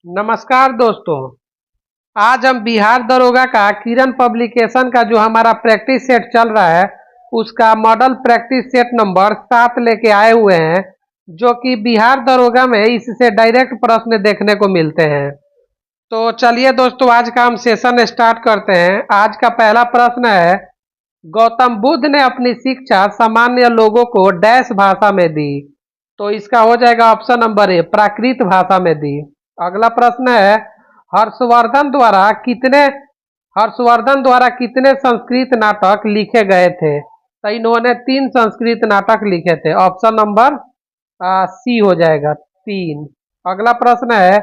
नमस्कार दोस्तों। आज हम बिहार दरोगा का किरण पब्लिकेशन का जो हमारा प्रैक्टिस सेट चल रहा है उसका मॉडल प्रैक्टिस सेट नंबर 7 लेके आए हुए हैं, जो कि बिहार दरोगा में इससे डायरेक्ट प्रश्न देखने को मिलते हैं। तो चलिए दोस्तों, आज का हम सेशन स्टार्ट करते हैं। आज का पहला प्रश्न है, गौतम बुद्ध ने अपनी शिक्षा सामान्य लोगों को डैश भाषा में दी। तो इसका हो जाएगा ऑप्शन नंबर ए, प्राकृत भाषा में दी। अगला प्रश्न है, हर्षवर्धन द्वारा कितने हर्षवर्धन द्वारा कितने संस्कृत नाटक लिखे गए थे? तो इन्होंने 3 संस्कृत नाटक लिखे थे। ऑप्शन नंबर सी हो जाएगा 3। अगला प्रश्न है,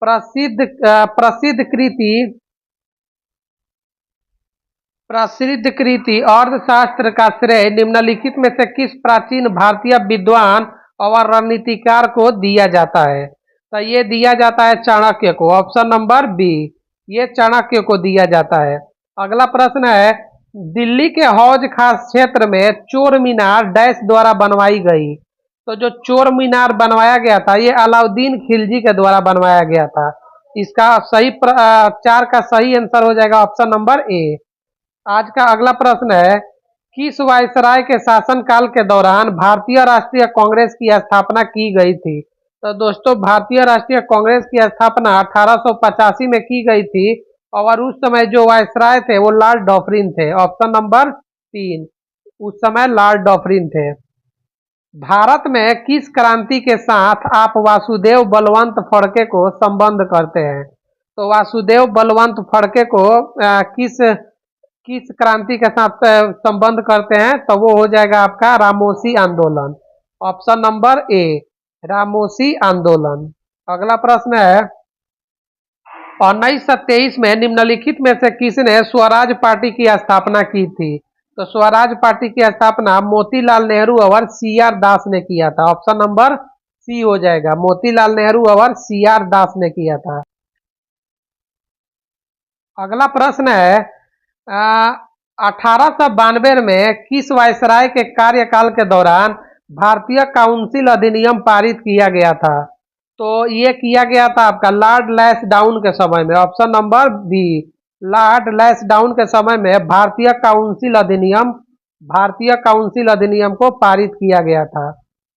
प्रसिद्ध कृति प्रसिद्ध कृति अर्थशास्त्र का श्रेय निम्नलिखित में से किस प्राचीन भारतीय विद्वान और रणनीतिकार को दिया जाता है? तो ये दिया जाता है चाणक्य को। ऑप्शन नंबर बी, ये चाणक्य को दिया जाता है। अगला प्रश्न है, दिल्ली के हौज खास क्षेत्र में चोर मीनार डैश द्वारा बनवाई गई। तो जो चोर मीनार बनवाया गया था ये अलाउद्दीन खिलजी के द्वारा बनवाया गया था। इसका चार का सही आंसर हो जाएगा ऑप्शन नंबर ए। आज का अगला प्रश्न है, किस वायसराय के शासनकाल के दौरान भारतीय राष्ट्रीय कांग्रेस की स्थापना की गई थी? तो दोस्तों, भारतीय राष्ट्रीय कांग्रेस की स्थापना 1885 में की गई थी और उस समय जो वायसराय थे वो लॉर्ड डॉफरिन थे। ऑप्शन नंबर 3, उस समय लॉर्ड डॉफरिन थे। भारत में किस क्रांति के साथ आप वासुदेव बलवंत फड़के को संबंध करते हैं? तो वासुदेव बलवंत फड़के को किस किस क्रांति के साथ संबंध करते हैं? तो वो हो जाएगा आपका रामोसी आंदोलन। ऑप्शन नंबर ए, रामोसी आंदोलन। अगला प्रश्न है, 1923 में निम्नलिखित में से किसने स्वराज पार्टी की स्थापना की थी? तो स्वराज पार्टी की स्थापना मोतीलाल नेहरू और सी आर दास ने किया था। ऑप्शन नंबर सी हो जाएगा, मोतीलाल नेहरू और सी आर दास ने किया था। अगला प्रश्न है, 1892 में किस वायसराय के कार्यकाल के दौरान भारतीय काउंसिल अधिनियम पारित किया गया था? तो ये किया गया था आपका लॉर्ड लैंसडाउन के समय में। Option number B, Lord Lansdowne के समय में भारतीय काउंसिल अधिनियम को पारित किया गया था।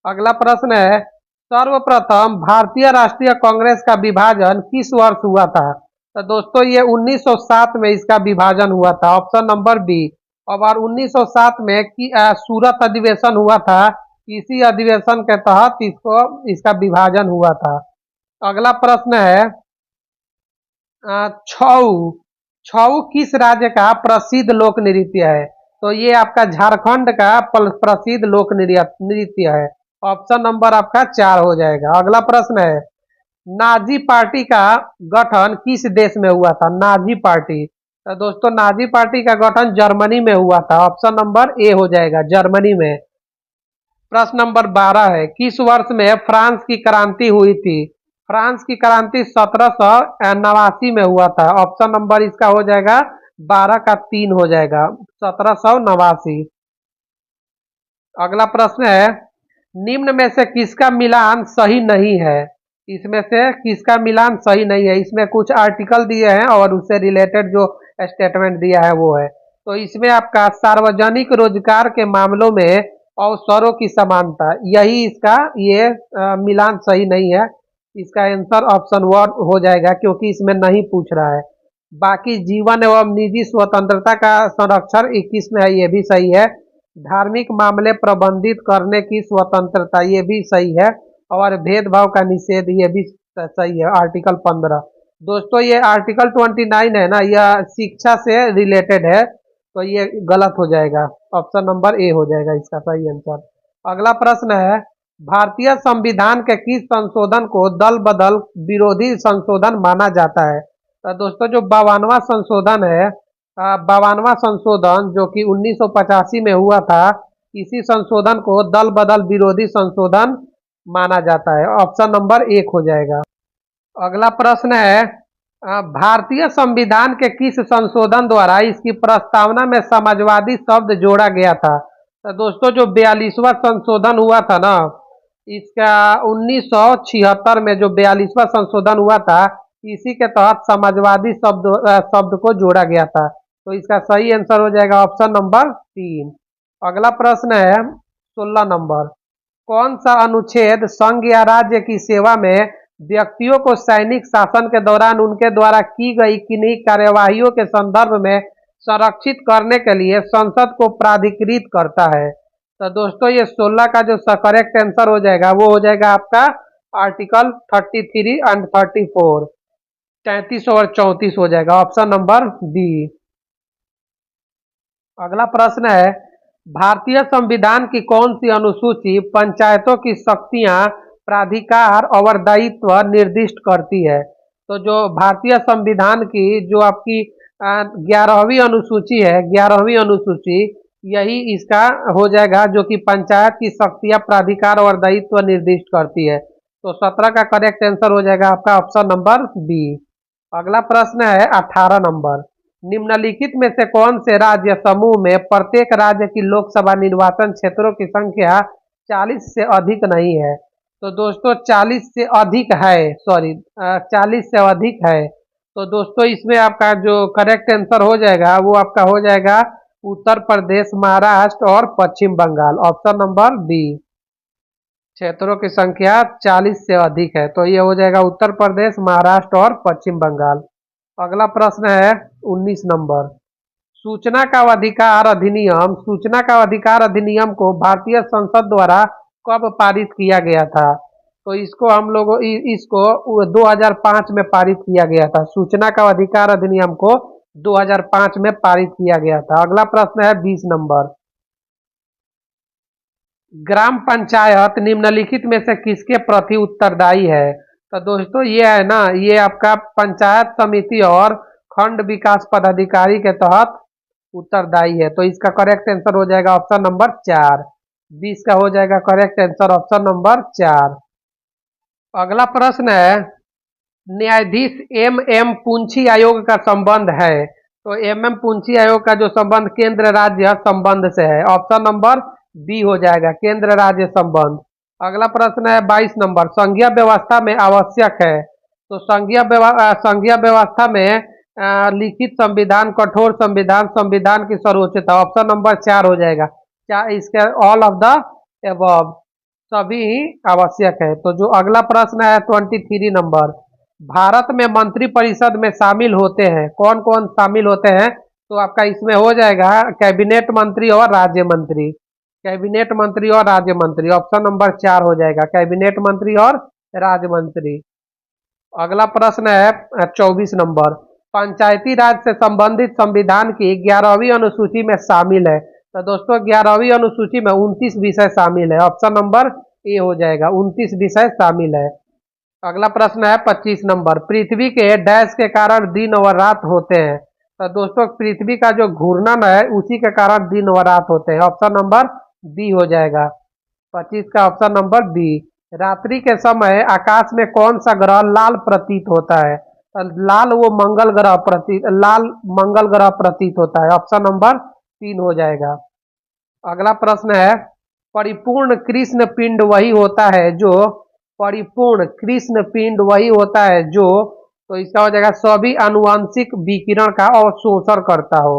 अगला प्रश्न है, सर्वप्रथम भारतीय राष्ट्रीय कांग्रेस का विभाजन किस वर्ष हुआ था? तो दोस्तों, ये 1907 में इसका विभाजन हुआ था। Option number B. और 1907 में सूरत अधिवेशन हुआ था, इसी अधिवेशन के तहत इसका विभाजन हुआ था। अगला प्रश्न है, छऊ छऊ किस राज्य का प्रसिद्ध लोक नृत्य है? तो ये आपका झारखंड का प्रसिद्ध लोक नृत्य है। ऑप्शन नंबर आपका 4 हो जाएगा। अगला प्रश्न है, नाजी पार्टी का गठन किस देश में हुआ था? नाजी पार्टी, तो दोस्तों नाजी पार्टी का गठन जर्मनी में हुआ था। ऑप्शन नंबर ए हो जाएगा, जर्मनी में। प्रश्न नंबर 12 है, किस वर्ष में फ्रांस की क्रांति हुई थी? फ्रांस की क्रांति 1789 में हुआ था। ऑप्शन नंबर इसका हो जाएगा 12 का 3 हो जाएगा, 1789। अगला प्रश्न है, निम्न में से किसका मिलान सही नहीं है? इसमें से किसका मिलान सही नहीं है? इसमें कुछ आर्टिकल दिए हैं और उससे रिलेटेड जो स्टेटमेंट दिया है वो है। तो इसमें आपका सार्वजनिक रोजगार के मामलों में अवसरों की समानता, यही इसका मिलान सही नहीं है। इसका आंसर ऑप्शन 1 हो जाएगा, क्योंकि इसमें नहीं पूछ रहा है। बाकी जीवन एवं निजी स्वतंत्रता का संरक्षण 21 में है, ये भी सही है। धार्मिक मामले प्रबंधित करने की स्वतंत्रता, ये भी सही है। और भेदभाव का निषेध, ये भी सही है, आर्टिकल 15। दोस्तों, ये आर्टिकल 29 है ना, यह शिक्षा से रिलेटेड है, तो ये गलत हो जाएगा। ऑप्शन नंबर ए हो जाएगा इसका सही आंसर। अगला प्रश्न है, भारतीय संविधान के किस संशोधन को दल बदल विरोधी संशोधन माना जाता है? तो दोस्तों, जो 52वां संशोधन है, 52वां संशोधन जो कि 1985 में हुआ था, इसी संशोधन को दल बदल विरोधी संशोधन माना जाता है। ऑप्शन नंबर 1 हो जाएगा। अगला प्रश्न है, भारतीय संविधान के किस संशोधन द्वारा इसकी प्रस्तावना में समाजवादी शब्द जोड़ा गया था? तो दोस्तों, जो 42वां संशोधन हुआ था ना, इसका 1976 में जो 42वां संशोधन हुआ था, इसी के तहत समाजवादी शब्द को जोड़ा गया था। तो इसका सही आंसर हो जाएगा ऑप्शन नंबर 3। अगला प्रश्न है 16 नंबर। कौन सा अनुच्छेद संघ या राज्य की सेवा में व्यक्तियों को सैनिक शासन के दौरान उनके द्वारा की गई किन्हीं कार्यवाहियों के संदर्भ में संरक्षित करने के लिए संसद को प्राधिकृत करता है? तो दोस्तों ये 16 का जो करेक्ट आंसर हो जाएगा वो हो जाएगा आपका आर्टिकल 33 एंड 34, 33 और 34 हो जाएगा ऑप्शन नंबर बी। अगला प्रश्न है भारतीय संविधान की कौन सी अनुसूची पंचायतों की शक्तियां, प्राधिकार और दायित्व निर्दिष्ट करती है? तो जो भारतीय संविधान की जो आपकी 11वीं अनुसूची है, 11वीं अनुसूची, यही इसका हो जाएगा जो कि पंचायत की शक्तियां, प्राधिकार और दायित्व निर्दिष्ट करती है। तो 17 का करेक्ट आंसर हो जाएगा आपका ऑप्शन नंबर बी। अगला प्रश्न है 18 नंबर। निम्नलिखित में से कौन से राज्य समूह में प्रत्येक राज्य की लोकसभा निर्वाचन क्षेत्रों की संख्या 40 से अधिक नहीं है? तो दोस्तों 40 से अधिक है, सॉरी 40 से अधिक है। तो दोस्तों इसमें आपका जो करेक्ट आंसर हो जाएगा वो आपका हो जाएगा उत्तर प्रदेश, महाराष्ट्र और पश्चिम बंगाल, ऑप्शन नंबर बी। क्षेत्रों की संख्या 40 से अधिक है, तो ये हो जाएगा उत्तर प्रदेश, महाराष्ट्र और पश्चिम बंगाल। अगला प्रश्न है 19 नंबर। सूचना का अधिकार अधिनियम को भारतीय संसद द्वारा कब पारित किया गया था? तो इसको हम लोग इसको 2005 में पारित किया गया था। सूचना का अधिकार अधिनियम को 2005 में पारित किया गया था। अगला प्रश्न है 20 नंबर। ग्राम पंचायत निम्नलिखित में से किसके प्रति उत्तरदायी है? तो दोस्तों ये है ना, ये आपका पंचायत समिति और खंड विकास पदाधिकारी के तहत उत्तरदायी है। तो इसका करेक्ट आंसर हो जाएगा ऑप्शन नंबर 4। 20 का हो जाएगा करेक्ट आंसर ऑप्शन नंबर 4। अगला प्रश्न है न्यायाधीश एम पुंछी आयोग का संबंध है? तो एम पुंछी आयोग का जो संबंध केंद्र राज्य संबंध से है, ऑप्शन नंबर बी हो जाएगा केंद्र राज्य संबंध। अगला प्रश्न है 22 नंबर। संघीय व्यवस्था में आवश्यक है? तो संघीय व्यवस्था में लिखित संविधान, कठोर संविधान, संविधान की सर्वोच्चता, ऑप्शन नंबर 4 हो जाएगा। क्या इसके ऑल ऑफ द एबव, सभी ही आवश्यक है। तो जो अगला प्रश्न है 23 नंबर। भारत में मंत्रिपरिषद में शामिल होते हैं, कौन कौन शामिल होते हैं? तो आपका इसमें हो जाएगा कैबिनेट मंत्री और राज्य मंत्री, कैबिनेट मंत्री और राज्य मंत्री, ऑप्शन नंबर 4 हो जाएगा कैबिनेट मंत्री और राज्य मंत्री। अगला प्रश्न है 24 नंबर। पंचायती राज से संबंधित संविधान की 11वीं अनुसूची में शामिल है? तो दोस्तों 11वीं अनुसूची में 29 विषय शामिल है, ऑप्शन नंबर ए हो जाएगा 29 विषय शामिल है। अगला प्रश्न है 25 नंबर। पृथ्वी के डैश के कारण दिन और रात होते हैं? तो दोस्तों पृथ्वी का जो घूर्णन है उसी के कारण दिन और रात होते हैं, ऑप्शन नंबर बी हो जाएगा 25 का ऑप्शन नंबर बी। रात्रि के समय आकाश में कौन सा ग्रह लाल प्रतीत होता है? लाल मंगल ग्रह प्रतीत होता है, ऑप्शन नंबर 3 हो जाएगा। अगला प्रश्न है परिपूर्ण कृष्ण पिंड वही होता है जो, परिपूर्ण कृष्ण पिंड वही होता है जो, तो इसका हो जाएगा सभी आनुवंशिक विकिरण का अवशोषण करता हो,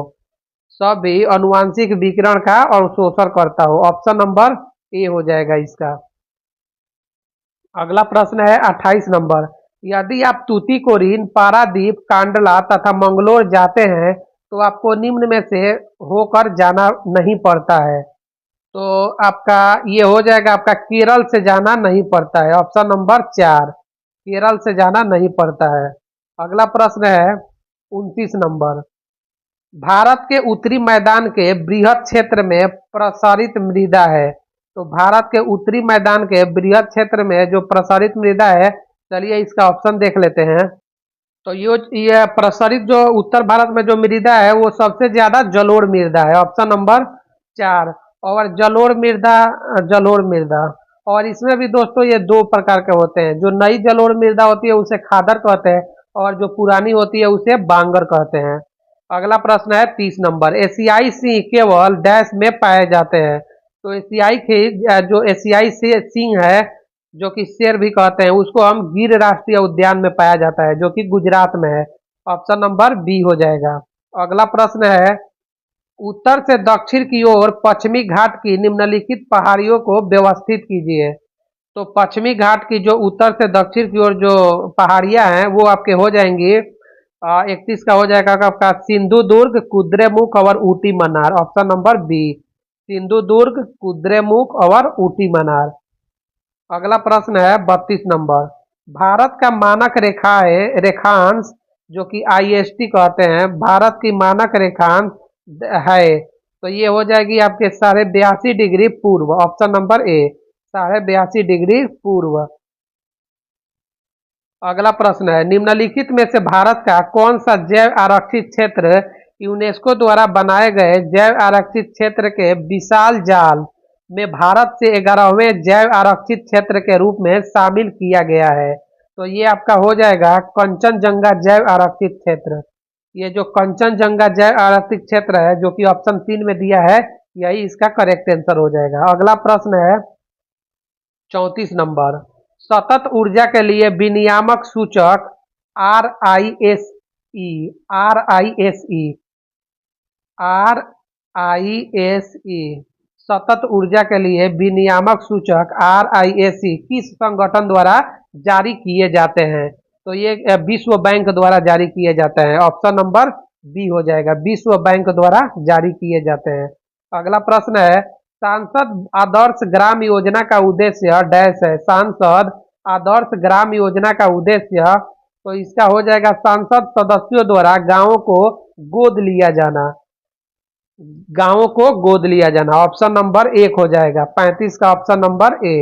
सभी आनुवंशिक विकिरण का अवशोषण करता हो, ऑप्शन नंबर ए हो जाएगा इसका। अगला प्रश्न है 28 नंबर। यदि आप तूतीकोरिन, पारादीप, कांडला तथा मंगलोर जाते हैं तो आपको निम्न में से होकर जाना नहीं पड़ता है? तो आपका ये हो जाएगा आपका केरल से जाना नहीं पड़ता है, ऑप्शन नंबर 4 केरल से जाना नहीं पड़ता है। अगला प्रश्न है 29 नंबर। भारत के उत्तरी मैदान के बृहद क्षेत्र में प्रसारित मृदा है? तो भारत के उत्तरी मैदान के बृहद क्षेत्र में जो प्रसारित मृदा है, चलिए इसका ऑप्शन देख लेते हैं। तो ये प्रसारित जो उत्तर भारत में जो मृदा है वो सबसे ज्यादा जलोढ़ मृदा है, ऑप्शन नंबर 4। और जलोढ़ मृदा, और इसमें भी दोस्तों ये दो प्रकार के होते हैं। जो नई जलोढ़ मृदा होती है उसे खादर कहते हैं और जो पुरानी होती है उसे बांगर कहते हैं। अगला प्रश्न है 30 नंबर। एशियाई सिंह केवल डैश में पाए जाते हैं? तो जो एशियाई सिंह है जो कि शेर भी कहते हैं, उसको हम गिर राष्ट्रीय उद्यान में पाया जाता है, जो कि गुजरात में है। ऑप्शन नंबर बी हो जाएगा। अगला प्रश्न है, उत्तर से दक्षिण की ओर पश्चिमी घाट की निम्नलिखित पहाड़ियों को व्यवस्थित कीजिए। तो पश्चिमी घाट की जो उत्तर से दक्षिण की ओर जो पहाड़ियां हैं वो आपके हो जाएंगी। 31 का हो जाएगा आपका सिंधु दुर्ग, कुद्रेमुख और ऊटी मनार। ऑप्शन नंबर बी, सिंधु दुर्ग, कुद्रेमुख और ऊटी मनार। अगला प्रश्न है 32 नंबर, भारत का मानक रेखांश जो कि आईएसटी कहते हैं, भारत की मानक रेखांश है, तो ये हो जाएगी आपके 82.5 डिग्री पूर्व। ऑप्शन नंबर ए, 82.5 डिग्री पूर्व। अगला प्रश्न है, निम्नलिखित में से भारत का कौन सा जैव आरक्षित क्षेत्र यूनेस्को द्वारा बनाए गए जैव आरक्षित क्षेत्र के विशाल जाल में भारत से 11वें जैव आरक्षित क्षेत्र के रूप में शामिल किया गया है? तो ये आपका हो जाएगा कंचनजंगा जैव आरक्षित क्षेत्र। ये जो कंचनजंगा जैव आरक्षित क्षेत्र है जो कि ऑप्शन 3 में दिया है, यही इसका करेक्ट आंसर हो जाएगा। अगला प्रश्न है 34 नंबर, सतत ऊर्जा के लिए विनियामक सूचक are I S E R I S E R I S E सतत ऊर्जा के लिए विनियामक सूचक आर आई एस ई किस संगठन द्वारा जारी किए जाते हैं? तो ये विश्व बैंक द्वारा जारी किए जाते हैं। ऑप्शन नंबर बी हो जाएगा, विश्व बैंक द्वारा जारी किए जाते हैं। अगला प्रश्न है, सांसद आदर्श ग्राम योजना का उद्देश्य डैश है। सांसद आदर्श ग्राम योजना का उद्देश्य, तो इसका हो जाएगा सांसद सदस्यों द्वारा गांवों को गोद लिया जाना। गांवों को गोद लिया जाना। ऑप्शन नंबर एक हो जाएगा, 35 का ऑप्शन नंबर ए।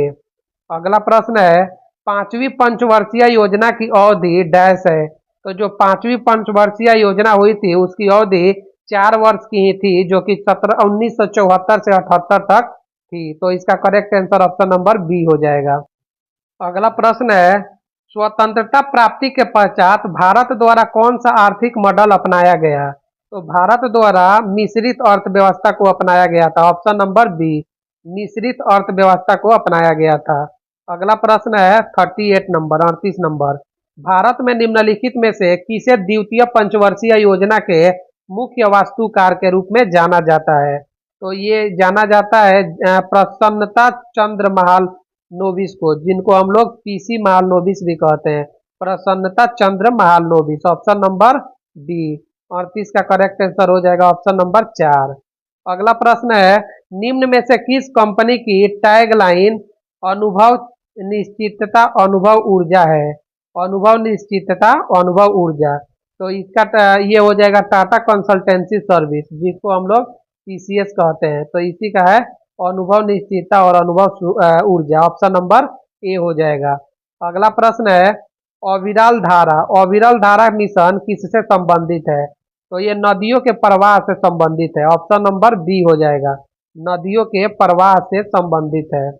अगला प्रश्न है, पांचवी पंचवर्षीय योजना की अवधि डैश है। तो जो पांचवी पंचवर्षीय योजना हुई थी उसकी अवधि 4 वर्ष की ही थी, जो कि 1974 से 78 तक थी। तो इसका correct answer option number B हो जाएगा। अगला प्रश्न है, स्वतंत्रता प्राप्ति के पश्चात भारत द्वारा कौन सा आर्थिक मॉडल अपनाया गया? तो भारत द्वारा मिश्रित अर्थव्यवस्था को अपनाया गया था। ऑप्शन नंबर बी, मिश्रित अर्थव्यवस्था को अपनाया गया था। अगला प्रश्न है 38 नंबर, 38 नंबर, भारत में निम्नलिखित में से किसे द्वितीय पंचवर्षीय योजना के मुख्य वास्तुकार के रूप में जाना जाता है? तो ये जाना जाता है प्रसन्नता चंद्र महाल नोबिस को, जिनको हम लोग पीसी महाल नोबिस भी कहते हैं। प्रसन्नता चंद्र महाल नोबिस। ऑप्शन नंबर डी, 38 का करेक्ट आंसर हो जाएगा ऑप्शन नंबर 4। अगला प्रश्न है, निम्न में से किस कंपनी की टैगलाइन अनुभव निश्चितता अनुभव ऊर्जा है? अनुभव निश्चितता अनुभव ऊर्जा। तो इसका ये हो जाएगा टाटा कंसल्टेंसी सर्विस, जिसको हम लोग टीसीएस कहते हैं। तो इसी का है अनुभव निश्चितता और अनुभव ऊर्जा। ऑप्शन नंबर ए हो जाएगा। अगला प्रश्न है, अविरल धारा मिशन किससे संबंधित है? तो ये नदियों के प्रवाह से संबंधित है। ऑप्शन नंबर बी हो जाएगा, नदियों के प्रवाह से संबंधित है।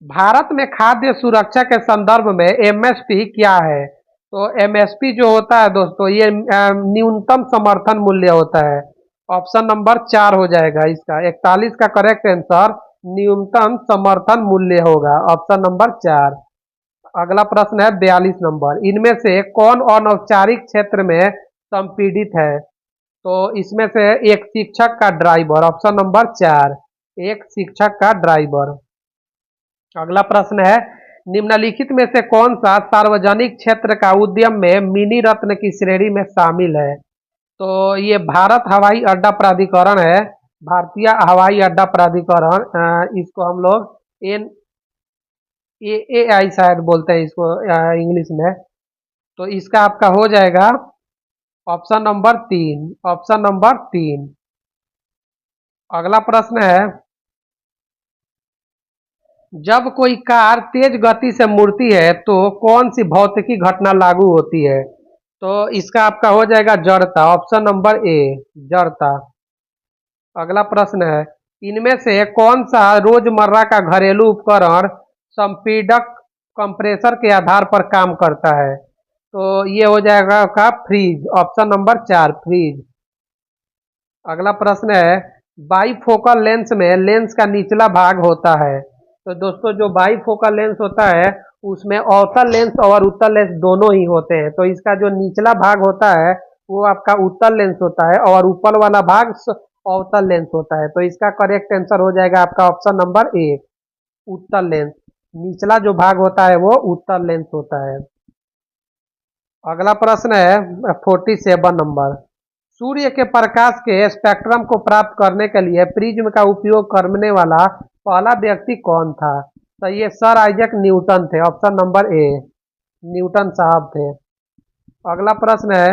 भारत में खाद्य सुरक्षा के संदर्भ में एमएसपी क्या है? तो एमएसपी जो होता है दोस्तों, ये न्यूनतम समर्थन मूल्य होता है। ऑप्शन नंबर 4 हो जाएगा इसका, 41 का करेक्ट आंसर न्यूनतम समर्थन मूल्य होगा। Option number 4। अगला प्रश्न है 42 नंबर, इनमें से कौन अनौपचारिक क्षेत्र में संपीड़ित है? तो इसमें से एक शिक्षक का ड्राइवर। ऑप्शन नंबर 4, एक शिक्षक का ड्राइवर। अगला प्रश्न है, निम्नलिखित में से कौन सा सार्वजनिक क्षेत्र का उद्यम में मिनी रत्न की श्रेणी में शामिल है? तो ये भारत हवाई अड्डा प्राधिकरण है, भारतीय हवाई अड्डा प्राधिकरण। इसको हम लोग एएआई शायद बोलते हैं इसको इंग्लिश में। तो इसका आपका हो जाएगा ऑप्शन नंबर 3, ऑप्शन नंबर 3। अगला प्रश्न है, जब कोई कार तेज गति से मुड़ती है तो कौन सी भौतिकी घटना लागू होती है? तो इसका आपका हो जाएगा जड़ता। ऑप्शन नंबर ए, जड़ता। अगला प्रश्न है, इनमें से कौन सा रोजमर्रा का घरेलू उपकरण संपीडक कंप्रेसर के आधार पर काम करता है? तो ये हो जाएगा आपका फ्रीज। Option number 4, freeze. अगला प्रश्न है, बाईफोकल लेंस में लेंस का निचला भाग होता है, तो दोस्तों जो बाईफोकल लेंस होता है उसमें अवतल लेंस और उत्तल लेंस दोनों ही होते हैं। तो इसका जो निचला भाग होता है वो आपका उत्तल लेंस होता है और ऊपर वाला भाग अवतल लेंस होता है। तो इसका करेक्ट आंसर हो जाएगा आपका ऑप्शन नंबर ए, उत्तल लेंस। निचला जो भाग होता है वो उत्तल लेंस होता है। अगला प्रश्न है 47 नंबर। सूर्य के प्रकाश के स्पेक्ट्रम को प्राप्त करने के लिए प्रिज्म का उपयोग करने वाला पहला व्यक्ति कौन था? तो ये सर आइजैक न्यूटन थे, ऑप्शन नंबर ए, न्यूटन साहब थे। अगला प्रश्न है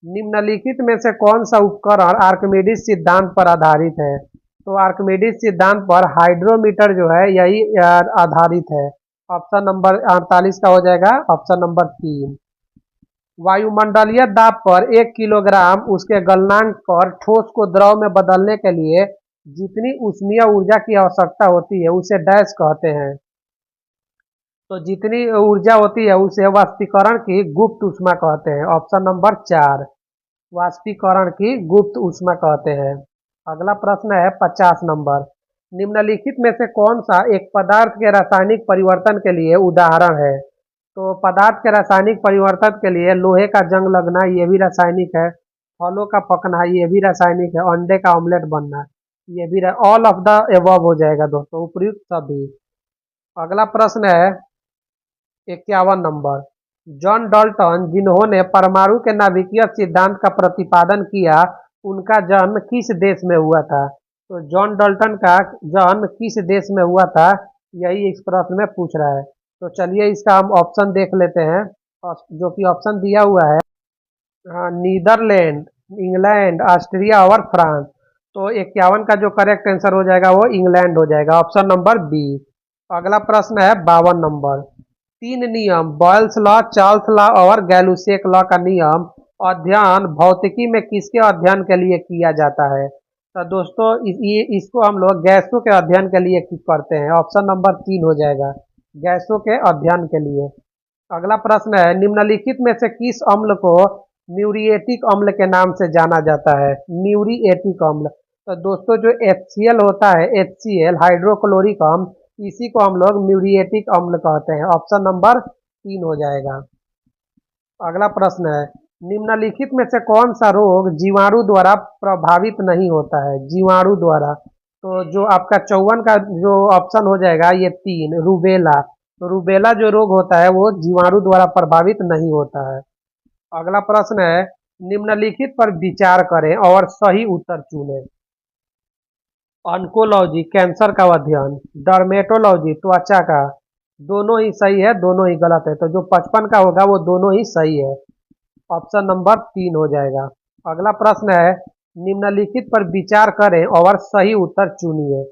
निम्नलिखित में से कौन सा उपकरण आर्किमिडीज सिद्धांत पर आधारित है? तो आर्किमिडीज सिद्धांत पर हाइड्रोमीटर जो है यही आधारित है। ऑप्शन नंबर 48 का हो जाएगा ऑप्शन नंबर 3। वायुमंडलीय दाब पर 1 किलोग्राम उसके गलनांक पर ठोस को द्रव में बदलने के लिए जितनी ऊष्मीय ऊर्जा की आवश्यकता होती है उसे डैश कहते हैं। तो जितनी ऊर्जा होती है उसे वाष्पीकरण की गुप्त ऊष्मा कहते हैं। ऑप्शन नंबर 4, वाष्पीकरण की गुप्त ऊष्मा कहते हैं। अगला प्रश्न है 50 नंबर। निम्नलिखित में से कौन सा एक पदार्थ के रासायनिक परिवर्तन के लिए उदाहरण है? तो पदार्थ के रासायनिक परिवर्तन के लिए लोहे का जंग लगना ये भी रासायनिक है, फलों का पकना ये भी रासायनिक है, अंडे का ऑमलेट बनना ये भी, ऑल ऑफ द एबव हो जाएगा दोस्तों, उपयुक्त सभी। अगला प्रश्न है 51 नंबर। जॉन डाल्टन जिन्होंने परमाणु के नाभिकीय सिद्धांत का प्रतिपादन किया उनका जन्म किस देश में हुआ था? तो जॉन डाल्टन का जन्म किस देश में हुआ था यही इस प्रश्न में पूछ रहा है। तो चलिए इसका हम ऑप्शन देख लेते हैं, जो कि ऑप्शन दिया हुआ है नीदरलैंड, इंग्लैंड, ऑस्ट्रिया और फ्रांस। तो 51 का जो करेक्ट आंसर हो जाएगा वो इंग्लैंड हो जाएगा, ऑप्शन नंबर बी। अगला प्रश्न है 52 नंबर। 3 नियम बॉयल्स लॉ, चार्ल्स लॉ और गैलुसेक लॉ का नियम अध्ययन भौतिकी में किसके अध्ययन के लिए किया जाता है? तो दोस्तों इसको हम लोग गैसों के अध्ययन के लिए करते हैं, ऑप्शन नंबर 3 हो जाएगा, गैसों के अध्ययन के लिए। अगला प्रश्न है निम्नलिखित में से किस अम्ल को म्यूरिएटिक अम्ल के नाम से जाना जाता है? म्यूरिएटिक अम्ल। तो दोस्तों जो HCl होता है, HCl हाइड्रोक्लोरिक अम्ल, इसी को हम लोग म्यूरिएटिक अम्ल कहते हैं, ऑप्शन नंबर 3 हो जाएगा। अगला प्रश्न है निम्नलिखित में से कौन सा रोग जीवाणु द्वारा प्रभावित नहीं होता है? जीवाणु द्वारा, तो जो आपका 54 का जो ऑप्शन हो जाएगा ये 3, रूबेला। तो रूबेला जो रोग होता है वो जीवाणु द्वारा प्रभावित नहीं होता है। अगला प्रश्न है निम्नलिखित पर विचार करें और सही उत्तर चुनें। ऑन्कोलॉजी कैंसर का अध्ययन, डर्मेटोलॉजी त्वचा का, दोनों ही सही है, दोनों ही गलत है। तो जो 55 का होगा वो दोनों ही सही है, ऑप्शन नंबर 3 हो जाएगा। अगला प्रश्न है निम्नलिखित पर विचार करें और सही उत्तर चुनिए।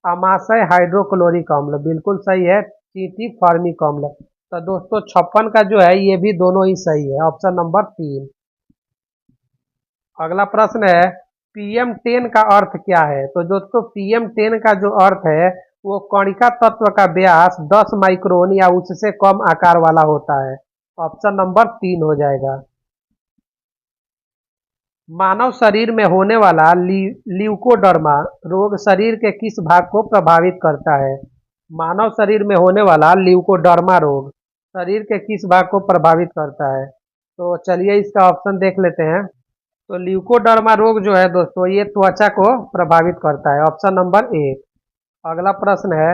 अमाशय हाइड्रोक्लोरिक अम्ल बिल्कुल सही है, चींटी फॉर्मिक अम्ल। तो दोस्तों 56 का जो है ये भी दोनों ही सही है, ऑप्शन नंबर 3। अगला प्रश्न है PM10 का अर्थ क्या है? तो दोस्तों PM10 का जो अर्थ है वो कणिका तत्व का व्यास 10 माइक्रोन या उससे कम आकार वाला होता है, ऑप्शन नंबर 3 हो जाएगा। मानव शरीर में होने वाला ल्यूकोडर्मा रोग शरीर के किस भाग को प्रभावित करता है? मानव शरीर में होने वाला ल्यूकोडर्मा रोग शरीर के किस भाग को प्रभावित करता है? तो चलिए इसका ऑप्शन देख लेते हैं। तो ल्यूकोडर्मा रोग जो है दोस्तों ये त्वचा को प्रभावित करता है, ऑप्शन नंबर 1। अगला प्रश्न है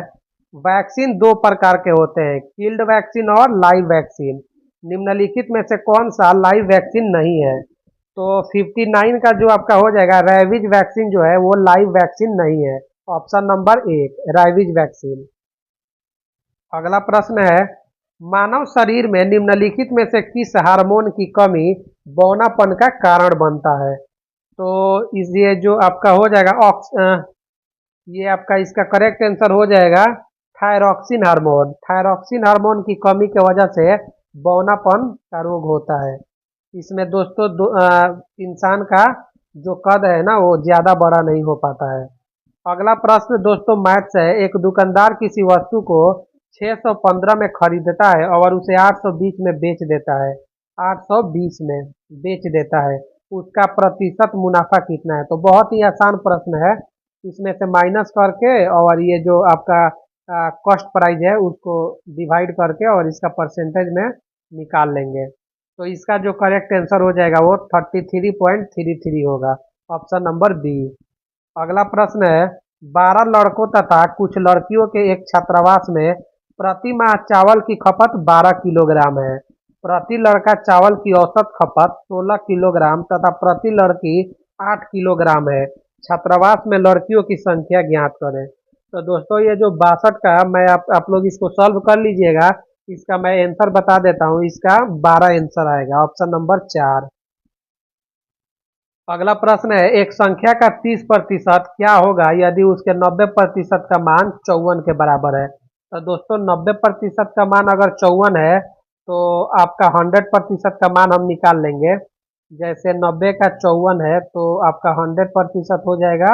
वैक्सीन 2 प्रकार के होते हैं, किल्ड वैक्सीन और लाइव वैक्सीन। निम्नलिखित में से कौन सा लाइव वैक्सीन नहीं है? तो 59 का जो आपका हो जाएगा रैबिज वैक्सीन जो है वो लाइव वैक्सीन नहीं है, ऑप्शन नंबर 1 रैबिज वैक्सीन। अगला प्रश्न है मानव शरीर में निम्नलिखित में से किस हार्मोन की कमी बौनापन का कारण बनता है? तो इस ये जो आपका हो जाएगा ये आपका इसका करेक्ट आंसर हो जाएगा थायरॉक्सिन हार्मोन। थायरॉक्सिन हार्मोन की कमी की वजह से बौनापन का रोग होता है। इसमें दोस्तों इंसान का जो कद है ना वो ज्यादा बड़ा नहीं हो पाता है। अगला प्रश्न दोस्तों मैथ्स है। एक दुकानदार किसी वस्तु को 615 में खरीदता है और उसे 820 में बेच देता है, 820 में बेच देता है, उसका प्रतिशत मुनाफा कितना है? तो बहुत ही आसान प्रश्न है, इसमें से माइनस करके और ये जो आपका कॉस्ट प्राइस है उसको डिवाइड करके और इसका परसेंटेज में निकाल लेंगे। तो इसका जो करेक्ट आंसर हो जाएगा वो 33.33 होगा, ऑप्शन नंबर बी। अगला प्रश्न है, 12 लड़कों तथा कुछ लड़कियों के एक छात्रावास में प्रति माह चावल की खपत 12 किलोग्राम है। प्रति लड़का चावल की औसत खपत 16 किलोग्राम तथा प्रति लड़की 8 किलोग्राम है। छात्रावास में लड़कियों की संख्या ज्ञात करें। तो दोस्तों ये जो 62 का मैं आप लोग इसको सॉल्व कर लीजिएगा। इसका मैं आंसर बता देता हूँ, इसका 12 आंसर आएगा, ऑप्शन नंबर 4। अगला प्रश्न है, एक संख्या का 30% क्या होगा यदि उसके 90% का मान 54 के बराबर है। तो दोस्तों 90% का मान अगर 54 है तो आपका 100% का मान हम निकाल लेंगे। जैसे 90 का 54 है तो आपका 100% हो जाएगा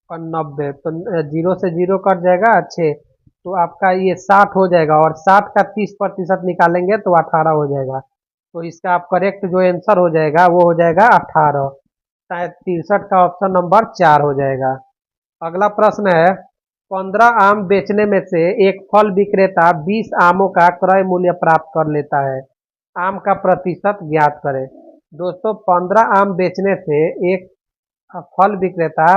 और 90 तो जीरो से जीरो कट जाएगा, अच्छे तो आपका ये 60 हो जाएगा और 60 का 30% निकालेंगे तो 18 हो जाएगा। तो इसका आप करेक्ट जो आंसर हो जाएगा वो हो जाएगा 18, शायद 63 का ऑप्शन नंबर 4 हो जाएगा। अगला प्रश्न है, 15 आम बेचने में से एक फल विक्रेता 20 आमों का क्रय मूल्य प्राप्त कर लेता है। आम का प्रतिशत ज्ञात करें। दोस्तों 15 आम बेचने से एक फल विक्रेता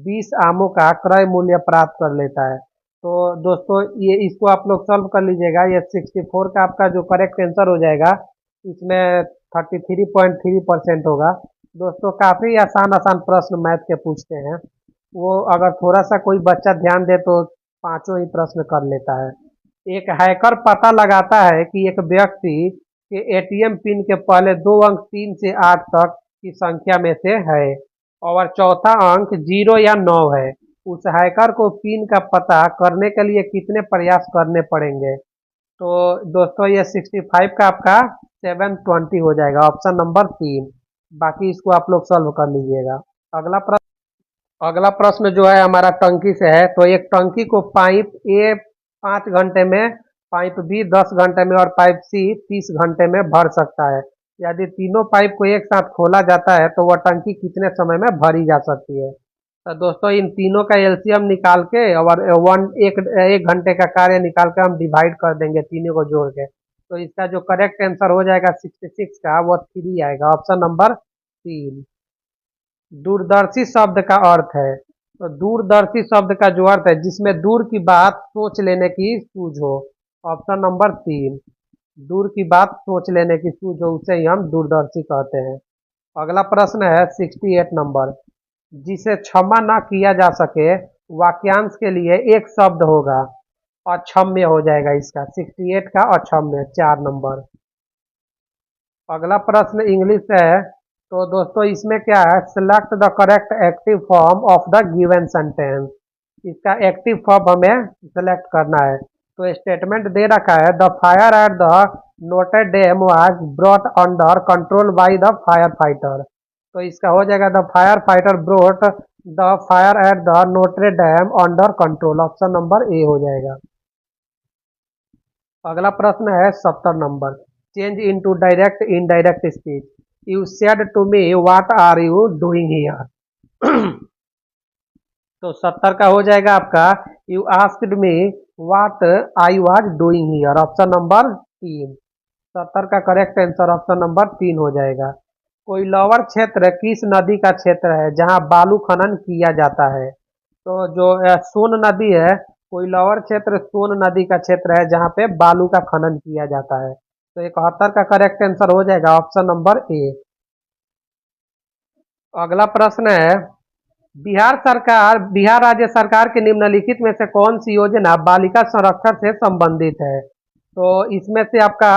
20 आमों का क्रय मूल्य प्राप्त कर लेता है। तो दोस्तों ये इसको आप लोग सॉल्व कर लीजिएगा। ये 64 का आपका जो करेक्ट आंसर हो जाएगा, इसमें 33.3% होगा। दोस्तों काफ़ी आसान आसान प्रश्न मैथ के पूछते हैं, वो अगर थोड़ा सा कोई बच्चा ध्यान दे तो पांचों ही प्रश्न कर लेता है। एक हैकर पता लगाता है कि एक व्यक्ति के एटीएम पिन के पहले दो अंक 3 से 8 तक की संख्या में से है और चौथा अंक 0 या 9 है। उस हैकर को पिन का पता करने के लिए कितने प्रयास करने पड़ेंगे। तो दोस्तों ये 65 का आपका 720 हो जाएगा, ऑप्शन नंबर 3। बाकी इसको आप लोग सॉल्व कर लीजिएगा। अगला प्रश्न जो है हमारा टंकी से है। तो एक टंकी को पाइप ए 5 घंटे में, पाइप बी 10 घंटे में और पाइप सी 30 घंटे में भर सकता है। यदि तीनों पाइप को एक साथ खोला जाता है तो वह टंकी कितने समय में भरी जा सकती है। तो दोस्तों इन तीनों का एलसीएम निकाल के और एक घंटे का कार्य निकाल के हम डिवाइड कर देंगे तीनों को जोड़ के। तो इसका जो करेक्ट आंसर हो जाएगा 66 का, वो 3 आएगा, ऑप्शन नंबर 3। दूरदर्शी शब्द का अर्थ है। तो दूरदर्शी शब्द का जो अर्थ है जिसमें दूर की बात सोच लेने की सूझ हो, ऑप्शन नंबर 3। दूर की बात सोच लेने की सूझ हो उसे ही हम दूरदर्शी कहते हैं। अगला प्रश्न है 68 नंबर, जिसे क्षमा ना किया जा सके वाक्यांश के लिए एक शब्द होगा, अक्षम्य हो जाएगा इसका। 68 का अक्षम्य 4 नंबर। अगला प्रश्न इंग्लिश से है। तो दोस्तों इसमें क्या है, select the correct active form of the given sentence. इसका एक्टिव फॉर्म हमें सिलेक्ट करना है। तो स्टेटमेंट दे रखा है, the fire at the Notre Dame was brought under control by the fire fighter. तो इसका हो जाएगा the fire fighter brought the fire at the Notre Dame under control, option number A हो जाएगा। अगला प्रश्न है 70 नंबर, change into direct indirect speech. You said to me what are you doing here. तो 70 का हो जाएगा आपका, you asked me what I was doing here, option number 3। 70 का करेक्ट आंसर ऑप्शन नंबर 3 हो जाएगा। कोई लोअर क्षेत्र किस नदी का क्षेत्र है जहां बालू खनन किया जाता है। तो जो सोन नदी है, कोई लोअर क्षेत्र सोन नदी का क्षेत्र है जहां पे बालू का खनन किया जाता है। तो 71 का करेक्ट आंसर हो जाएगा, ऑप्शन नंबर ए। अगला प्रश्न है, बिहार राज्य सरकार के निम्नलिखित में से कौन सी योजना बालिका संरक्षण से संबंधित है। तो इसमें से आपका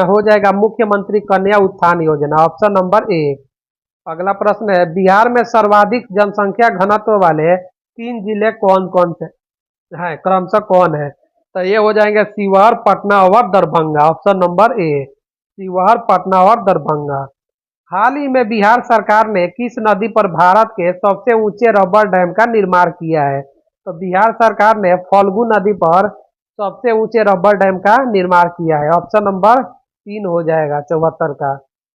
हो जाएगा मुख्यमंत्री कन्या उत्थान योजना, ऑप्शन नंबर ए। अगला प्रश्न है, बिहार में सर्वाधिक जनसंख्या घनत्व वाले 3 जिले कौन कौन से हैं, क्रमशः कौन है। तो ये हो जाएंगे शिवहर, पटना और दरभंगा, ऑप्शन नंबर ए। शिवहर, पटना और दरभंगा। हाल ही में बिहार सरकार ने किस नदी पर भारत के सबसे ऊंचे रबर डैम का निर्माण किया है। तो बिहार सरकार ने फल्गु नदी पर सबसे ऊंचे रबर डैम का निर्माण किया है, ऑप्शन नंबर 3 हो जाएगा 74 का।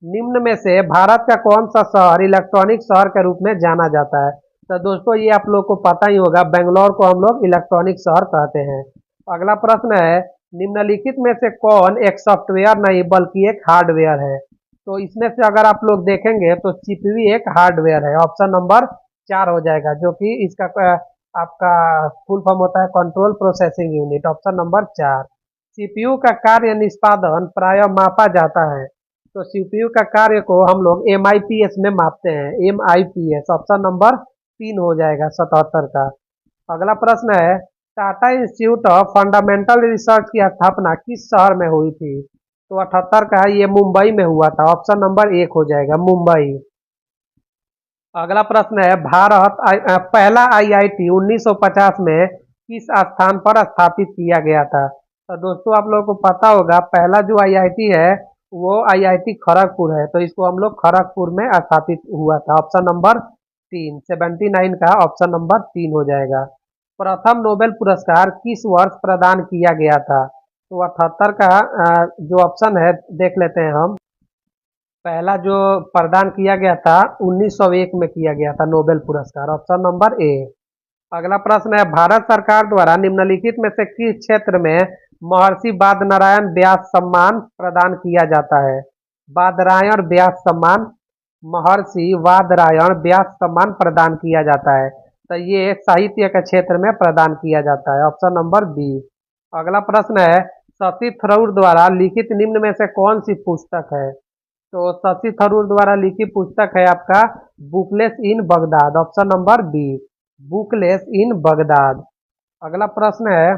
निम्न में से भारत का कौन सा शहर इलेक्ट्रॉनिक शहर के रूप में जाना जाता है। तो दोस्तों ये आप लोग को पता ही होगा, बेंगलोर को हम लोग इलेक्ट्रॉनिक शहर कहते हैं। अगला प्रश्न है, निम्नलिखित में से कौन एक सॉफ्टवेयर नहीं बल्कि एक हार्डवेयर है? तो इसमें से अगर आप लोग देखेंगे तो सीपीयू एक हार्डवेयर है। ऑप्शन नंबर 4 हो जाएगा, जो कि इसका आपका फुल फॉर्म होता है control processing unit. Option number 4। CPU का कार्य निष्पादन प्रायः मापा जाता है। तो सीपीयू का कार्य को हम लोग एमआईपीएस में मापते हैं, एमआईपीएस। ऑप्शन नंबर 3 हो जाएगा 77 का। अगला प्रश्न है, Tata institute of fundamental research की स्थापना किस शहर में हुई थी? तो 78 का है, ये मुंबई में हुआ था। ऑप्शन नंबर 1 हो जाएगा, मुंबई। अगला प्रश्न है, पहला आईआईटी 1950 में किस स्थान पर स्थापित किया गया था? तो दोस्तों आप लोगों को पता होगा, पहला जो आईआईटी है वो आईआईटी खड़गपुर है। तो इसको हम लोग खड़गपुर में स्थापित हुआ था। ऑप्शन नंबर 3, 79 का ऑप्शन नंबर 3 हो जाएगा। प्रथम नोबेल पुरस्कार किस वर्ष प्रदान किया गया था? तो 78 का जो ऑप्शन है देख लेते हैं हम। पहला जो प्रदान किया गया था 1901 में किया गया था नोबेल पुरस्कार। ऑप्शन नंबर ए। अगला प्रश्न है, भारत सरकार द्वारा निम्नलिखित में से किस क्षेत्र में महर्षि बादनारायण व्यास सम्मान प्रदान किया जाता है? बादरायण व्यास सम्मान, महर्षि वादरायण व्यास सम्मान प्रदान किया जाता है। तो ये साहित्य के क्षेत्र में प्रदान किया जाता है। Option number B. अगला प्रश्न है, शशि थरूर द्वारा लिखित निम्न में से कौन सी पुस्तक है? तो शशि थरूर द्वारा लिखी पुस्तक है आपका Bookless in Baghdad. Option number B, Bookless in Baghdad. अगला प्रश्न है,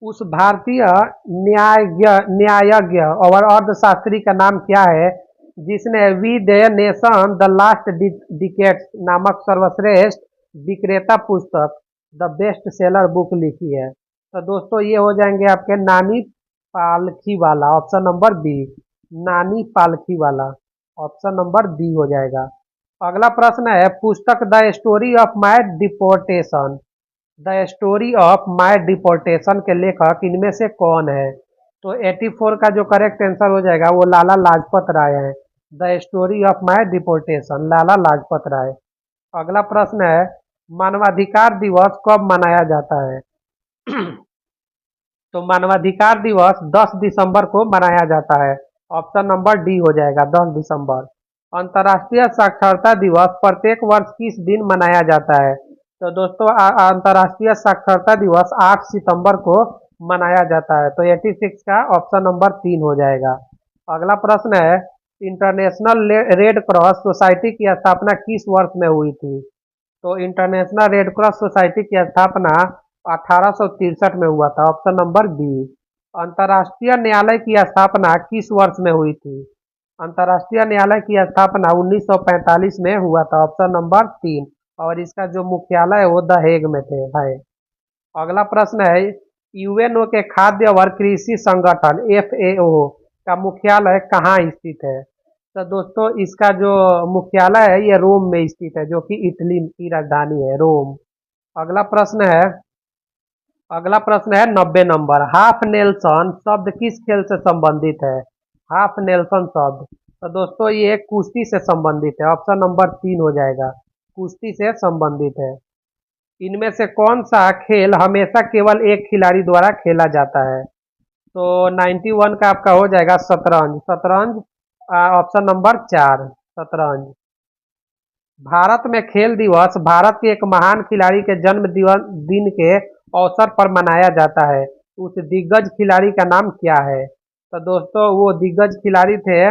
उस भारतीय न्यायज्ञ और अर्थशास्त्री का नाम क्या है जिसने We the Nation the Last Decades नामक सर्वश्रेष्ठ विक्रेता पुस्तक द बेस्ट सेलर बुक लिखी है? तो दोस्तों ये हो जाएंगे आपके नानी पालखी वाला। ऑप्शन नंबर बी, नानी पालखी वाला। ऑप्शन नंबर बी हो जाएगा। अगला प्रश्न है, पुस्तक the story of my deportation, the story of my deportation के लेखक इनमें से कौन है? तो 84 का जो करेक्ट आंसर हो जाएगा वो लाला लाजपत राय है। The story of my deportation, Lala Lajpat Rai. अगला प्रश्न है, मानवाधिकार दिवस कब मनाया जाता है? तो मानवाधिकार दिवस 10 दिसंबर को मनाया जाता है। ऑप्शन नंबर डी हो जाएगा, 10 दिसंबर। अंतर्राष्ट्रीय साक्षरता दिवस प्रत्येक वर्ष किस दिन मनाया जाता है? तो दोस्तों अंतर्राष्ट्रीय साक्षरता दिवस 8 सितंबर को मनाया जाता है। तो 86 का ऑप्शन नंबर 3 हो जाएगा। अगला प्रश्न है, इंटरनेशनल रेड क्रॉस सोसाइटी की स्थापना किस वर्ष में हुई थी? तो इंटरनेशनल रेड क्रॉस सोसाइटी की स्थापना 1863 में हुआ था। Option number B. अंतर्राष्ट्रीय न्यायालय की स्थापना किस वर्ष में हुई थी? अंतर्राष्ट्रीय न्यायालय की स्थापना 1945 में हुआ था। Option number 3। और इसका जो मुख्यालय है वो द हेग में है। अगला प्रश्न है, यूएनओ के खाद्य और कृषि संगठन FAO का मुख्यालय कहाँ स्थित है? तो दोस्तों इसका जो मुख्यालय है ये रोम में स्थित है, जो कि इटली की राजधानी है, रोम। अगला प्रश्न है, 90 नंबर। हाफ नेल्सन शब्द किस खेल से संबंधित है? हाफ नेल्सन शब्द, तो दोस्तों ये कुश्ती से संबंधित है। ऑप्शन नंबर 3 हो जाएगा, कुश्ती से संबंधित है। इनमें से कौन सा खेल हमेशा केवल एक खिलाड़ी द्वारा खेला जाता है? तो 91 का आपका हो जाएगा शतरंज। शतरंज ऑप्शन नंबर 4, शतरंज। भारत में खेल दिवस भारत के एक महान खिलाड़ी के जन्म दिन के अवसर पर मनाया जाता है। उस दिग्गज खिलाड़ी का नाम क्या है? तो दोस्तों वो दिग्गज खिलाड़ी थे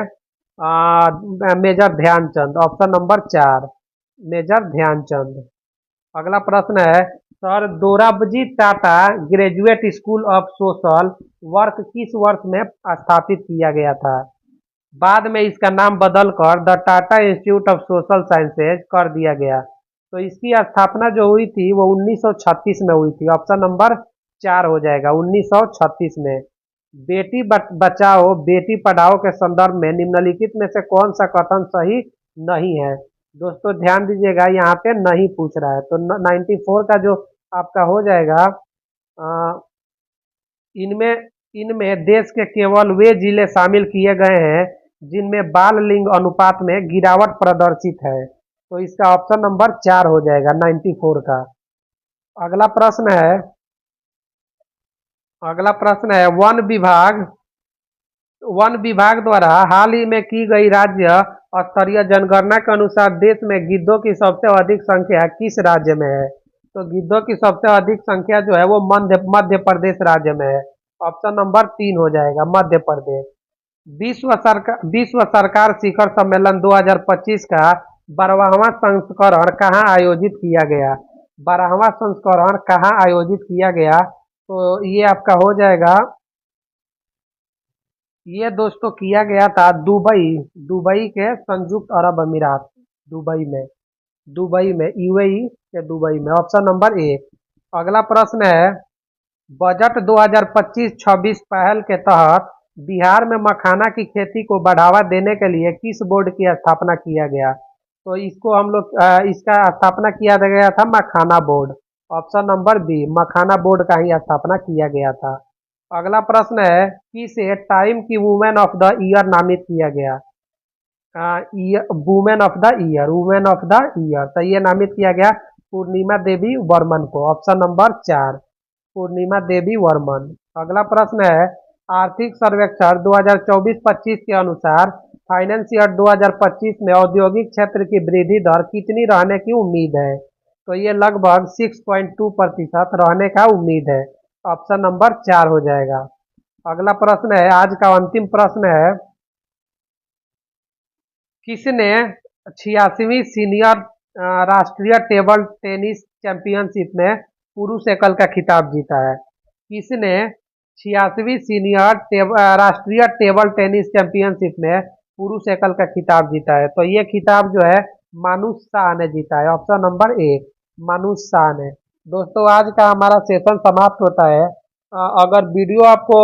major Dhyan Chand. Option number 4, major Dhyan Chand. अगला प्रश्न है, sir Dorabji Tata graduate school of social work किस वर्ष में स्थापित किया गया था? बाद में इसका नाम बदलकर the Tata institute of social sciences कर दिया गया। तो इसकी स्थापना जो हुई थी वो 1936 में हुई थी। ऑप्शन नंबर 4 हो जाएगा, 1936 में। बेटी बचाओ बेटी पढ़ाओ के संदर्भ में निम्नलिखित में से कौन सा कथन सही नहीं है? दोस्तों ध्यान दीजिएगा, यहाँ पे नहीं पूछ रहा है। तो 94 का जो आपका हो जाएगा, इनमें इनमें देश के केवल वे जिले शामिल किए गए हैं जिनमें बाल लिंग अनुपात में गिरावट प्रदर्शित है। तो इसका ऑप्शन नंबर 4 हो जाएगा 94 का। अगला प्रश्न है अगला प्रश्न है वन विभाग द्वारा हाल ही में की गई राज्य स्तरीय जनगणना के अनुसार देश में गिद्धों की सबसे अधिक संख्या किस राज्य में है? तो गिद्धों की सबसे अधिक संख्या जो है वो मध्य प्रदेश राज्य में है। ऑप्शन नंबर 3 हो जाएगा मध्य प्रदेश। विश्व सरकार शिखर सम्मेलन 2025 का 12वां संस्करण कहाँ आयोजित किया गया? 12वां संस्करण कहाँ आयोजित किया गया? तो ये आपका हो जाएगा, ये दोस्तों किया गया था दुबई दुबई के संयुक्त अरब अमीरात, दुबई में यूएई के दुबई में। ऑप्शन नंबर ए। अगला प्रश्न है बजट 2025-26 पहल के तहत बिहार में मखाना की खेती को बढ़ावा देने के लिए किस बोर्ड की स्थापना किया गया? तो इसको हम लोग इसका स्थापना किया गया था मखाना बोर्ड। ऑप्शन नंबर बी, मखाना बोर्ड का ही स्थापना किया गया था। अगला प्रश्न है किसे टाइम की वुमेन ऑफ द ईयर नामित किया गया? वुमेन ऑफ द ईयर तो ये नामित किया गया पूर्णिमा देवी वर्मन को। ऑप्शन नंबर 4, पूर्णिमा देवी वर्मन। अगला प्रश्न है आर्थिक सर्वेक्षण 2024-25 के अनुसार फाइनेंस ईयर 2025 में औद्योगिक क्षेत्र की वृद्धि दर कितनी रहने की उम्मीद है? तो ये लगभग 6.2% रहने का उम्मीद है। ऑप्शन नंबर 4 हो जाएगा। अगला प्रश्न है आज का अंतिम प्रश्न है किसने 86वीं सीनियर राष्ट्रीय टेबल टेनिस चैंपियनशिप में पुरुष एकल का खिताब जीता है? किसने 86वीं सीनियर राष्ट्रीय टेबल टेनिस चैंपियनशिप में पुरुष एकल का खिताब जीता है? तो ये खिताब जो है मानुष शाह ने जीता है। ऑप्शन नंबर ए, मानुष शाह ने। दोस्तों आज का हमारा सेशन समाप्त होता है। अगर वीडियो आपको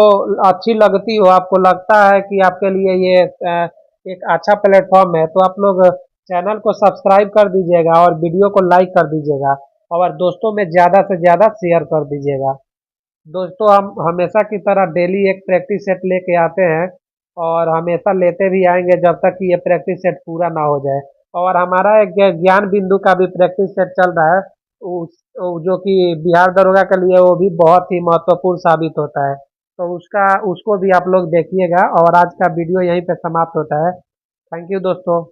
अच्छी लगती हो, आपको लगता है कि आपके लिए ये एक अच्छा प्लेटफॉर्म है, तो आप लोग चैनल को सब्सक्राइब कर दीजिएगा और वीडियो को लाइक कर दीजिएगा और दोस्तों में ज़्यादा से ज़्यादा शेयर कर दीजिएगा। दोस्तों हम हमेशा की तरह डेली एक प्रैक्टिस सेट लेके आते हैं और हमेशा लेते भी आएंगे जब तक कि ये प्रैक्टिस सेट पूरा ना हो जाए। और हमारा एक ज्ञान बिंदु का भी प्रैक्टिस सेट चल रहा है, जो कि बिहार दरोगा के लिए वो भी बहुत ही महत्वपूर्ण साबित होता है। तो उसको भी आप लोग देखिएगा और आज का वीडियो यहीं पे समाप्त होता है। थैंक यू दोस्तों।